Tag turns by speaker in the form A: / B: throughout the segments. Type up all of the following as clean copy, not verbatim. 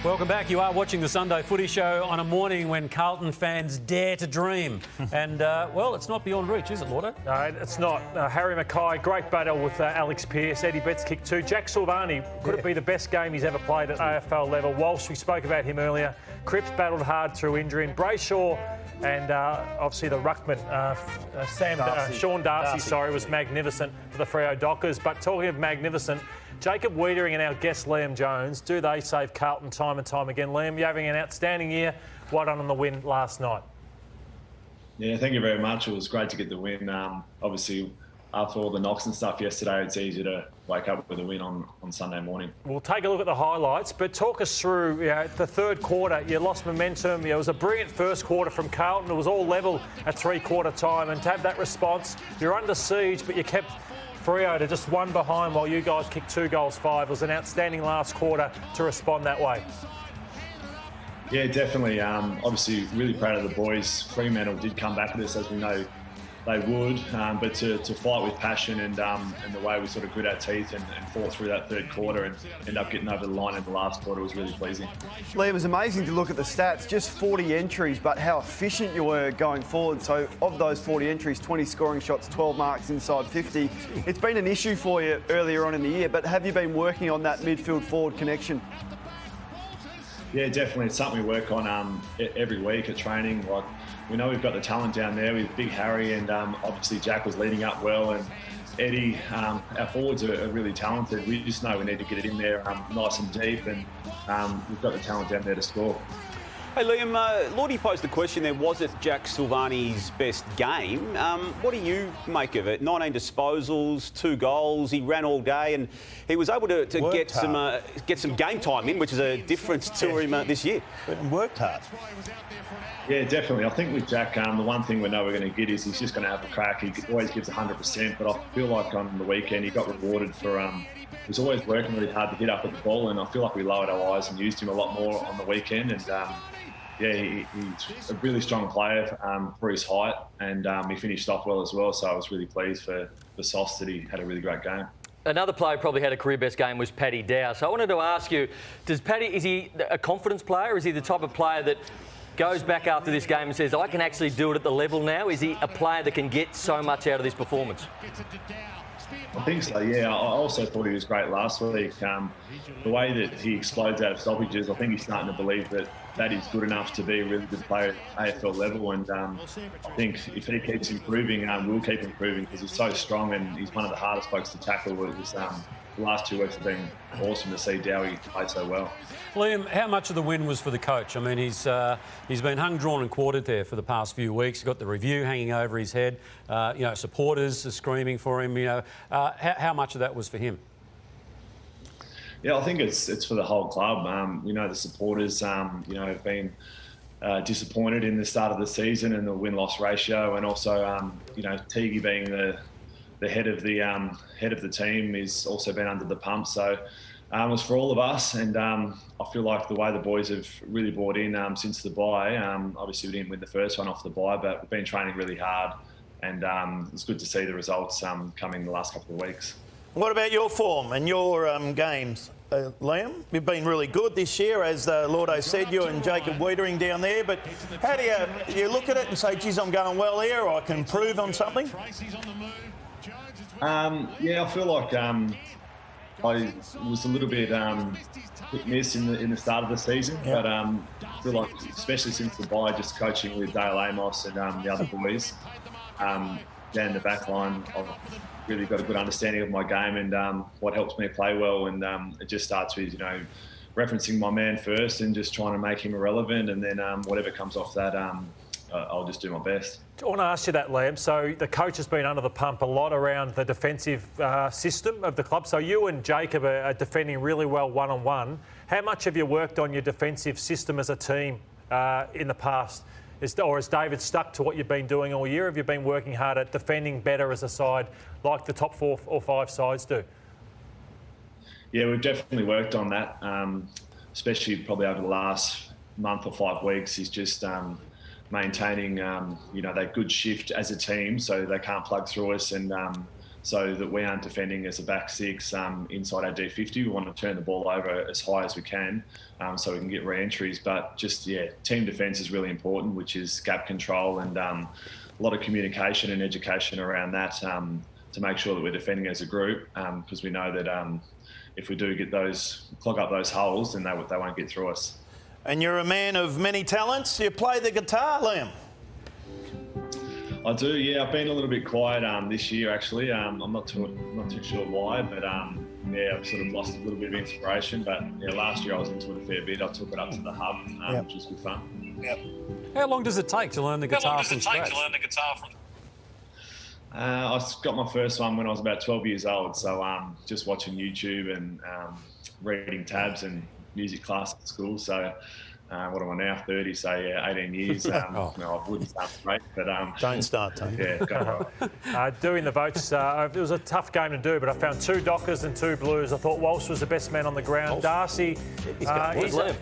A: Welcome back. You are watching the Sunday Footy Show on a morning when Carlton fans dare to dream. And, well, it's not beyond reach, is it, Lauder?
B: No, it's not. Harry Mackay, great battle with Alex Pearce. Eddie Betts kicked 2. Jack Silvagni, could it be the best game he's ever played at AFL level? Walsh, we spoke about him earlier. Cripps battled hard through injury. And Brayshaw and obviously the ruckman, Sean Darcy, was magnificent for the Freo Dockers. But talking of magnificent, Jacob Wiedering and our guest Liam Jones, do they save Carlton time and time again? Liam, you're having an outstanding year. Well done on the win last night.
C: Yeah, thank you very much. It was great to get the win. Obviously, after all the knocks and stuff yesterday, it's easy to wake up with a win on Sunday morning.
B: We'll take a look at the highlights, but talk us through the third quarter. You lost momentum. It was a brilliant first quarter from Carlton. It was all level at three-quarter time, and to have that response, you're under siege, but you kept Freo to just one behind while you guys kicked 2 goals 5. It was an outstanding last quarter to respond that way.
C: Yeah, definitely. Obviously, really proud of the boys. Fremantle did come back with us, as we know they would, but to fight with passion and the way we sort of grit our teeth and fought through that third quarter and end up getting over the line in the last quarter was really pleasing.
D: Lee, it was amazing to look at the stats, just 40 entries, but how efficient you were going forward. So of those 40 entries, 20 scoring shots, 12 marks inside 50. It's been an issue for you earlier on in the year, but have you been working on that midfield-forward connection?
C: Yeah, definitely. It's something we work on every week at training. Like, we know we've got the talent down there with Big Harry, and obviously Jack was leading up well, and Eddie, our forwards are really talented. We just know we need to get it in there nice and deep, and we've got the talent down there to score.
E: Hey Liam, Lordy posed the question there, was it Jack Silvagni's best game? What do you make of it? 19 disposals, 2 goals, he ran all day and he was able to get some game time in, which is a difference to him this year.
F: And worked hard.
C: Yeah, definitely. I think with Jack, the one thing we know we're going to get is he's just going to have a crack. He always gives 100%, but I feel like on the weekend he got rewarded for... he was always working really hard to hit up at the ball, and I feel like we lowered our eyes and used him a lot more on the weekend. And he's a really strong player for his height, and he finished off well as well. So I was really pleased for Sauce that he had a really great game.
G: Another player who probably had a career best game was Paddy Dow. So I wanted to ask you, is he a confidence player? Is he the type of player that goes back after this game and says, I can actually do it at the level now? Is he a player that can get so much out of this performance?
C: I think so, yeah. I also thought he was great last week. The way that he explodes out of stoppages, I think he's starting to believe that is good enough to be a really good player at AFL level. And I think if he keeps improving, we'll keep improving because he's so strong and he's one of the hardest blokes to tackle. It was, the last 2 weeks have been awesome to see Dowie play so well.
A: Liam, how much of the win was for the coach? I mean, he's been hung, drawn and quartered there for the past few weeks. He's got the review hanging over his head. Supporters are screaming for him. How much of that was for him?
C: Yeah, I think it's for the whole club. The supporters, have been disappointed in the start of the season and the win-loss ratio, and also, Teague being the head of the team is also been under the pump. So it was for all of us, and I feel like the way the boys have really bought in since the bye. Obviously, we didn't win the first one off the bye, but we've been training really hard, and it's good to see the results coming the last couple of weeks.
F: What about your form and your games, Liam? You've been really good this year, as Lordo said, you and Jacob Wiedering down there. But how do you look at it and say, geez, I'm going well here, or I can improve on something?
C: I feel like I was a little bit hit miss in the start of the season, but I feel like, especially since the bye, just coaching with Dale Amos and the other boys down the back line, I've really got a good understanding of my game and what helps me play well. And it just starts with, referencing my man first and just trying to make him irrelevant, and then whatever comes off that, I'll just do my best.
B: I want to ask you that, Liam. So the coach has been under the pump a lot around the defensive system of the club. So you and Jacob are defending really well one-on-one. How much have you worked on your defensive system as a team in the past? Or has David stuck to what you've been doing all year? Have you been working hard at defending better as a side like the top 4 or 5 sides do?
C: Yeah, we've definitely worked on that, especially probably over the last month or 5 weeks. Is just maintaining, that good shift as a team, so they can't plug through us, and so that we aren't defending as a back six inside our D50. We want to turn the ball over as high as we can so we can get re-entries. But just, team defence is really important, which is gap control and a lot of communication and education around that to make sure that we're defending as a group, because we know that if we do clog up those holes, then they won't get through us.
F: And you're a man of many talents. You play the guitar, Liam.
C: I do, yeah. I've been a little bit quiet this year, actually. I'm not too sure why, but I've sort of lost a little bit of inspiration. But last year I was into it a fair bit. I took it up to the hub, which was good fun.
F: Yep.
A: How long does it take to learn the guitar from scratch?
C: I got my first one when I was about 12 years old. So just watching YouTube and reading tabs and music class at school. So what am I now? 30. So 18 years. I wouldn't start great, but
F: Don't start, Tony.
C: Yeah, go right.
B: Doing the votes, it was a tough game to do, but I found 2 Dockers and 2 Blues. I thought Walsh was the best man on the ground. Darcy,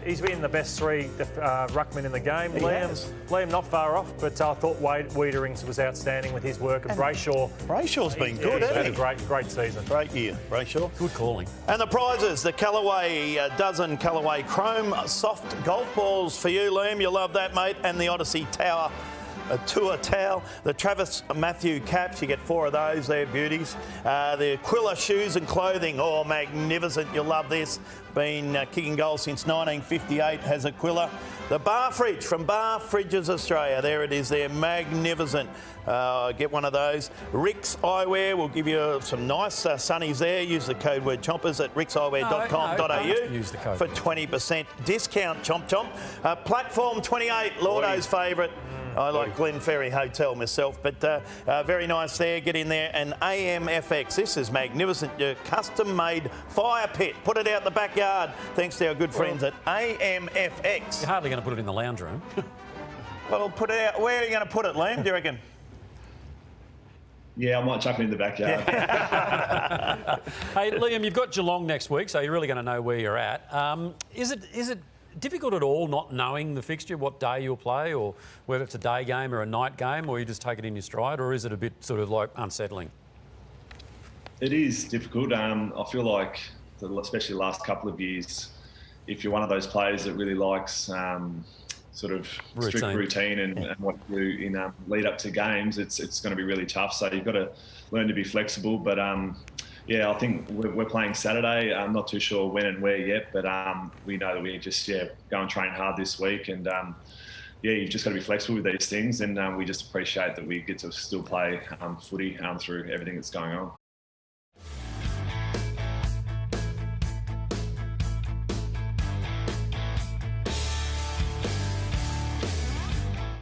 B: he's been the best 3 ruckman in the game. Liam not far off, but I thought Wiedering was outstanding with his work. And
F: Brayshaw's been good,
B: hasn't
F: hasn't
B: he?
F: he?
B: Had a great season.
F: Great year, Brayshaw.
A: Good calling.
F: And the prizes, the Callaway dozen Callaway Chrome soft golf balls for you, Liam. You'll love that, mate. And the Odyssey Tower Tour towel. The Travis Matthew caps, you get 4 of those. They're beauties. The Aquila shoes and clothing. Oh, magnificent. You'll love this. Been kicking goals since 1958, has Aquila. The bar fridge from Bar Fridges Australia. There it is there. Magnificent. Get one of those. Rick's Eyewear will give you some nice sunnies there. Use the code word chompers at rickseyewear.com.au for 20% discount. Chomp chomp. Platform 28, Lordo's favourite. I like Glen Ferry Hotel myself, but very nice there. Get in there. And AMFX, this is magnificent. Your custom-made fire pit. Put it out the backyard, thanks to our good friends at AMFX.
A: You're hardly going to put it in the lounge room.
F: Well, put it out. Where are you going to put it, Liam, do you reckon?
C: Yeah, I might chuck it in the backyard.
A: Hey, Liam, you've got Geelong next week, so you're really going to know where you're at. Is it difficult at all not knowing the fixture, what day you'll play, or whether it's a day game or a night game, or you just take it in your stride, or is it a bit sort of like unsettling?
C: It is difficult. I feel like, especially the last couple of years, if you're one of those players that really likes sort of strict routine and what you do in lead up to games, it's going to be really tough. So you've got to learn to be flexible. But yeah, I think we're playing Saturday. I'm not too sure when and where yet, but we know that we just go and train hard this week. And yeah, you've just got to be flexible with these things. And we just appreciate that we get to still play footy through everything that's going on.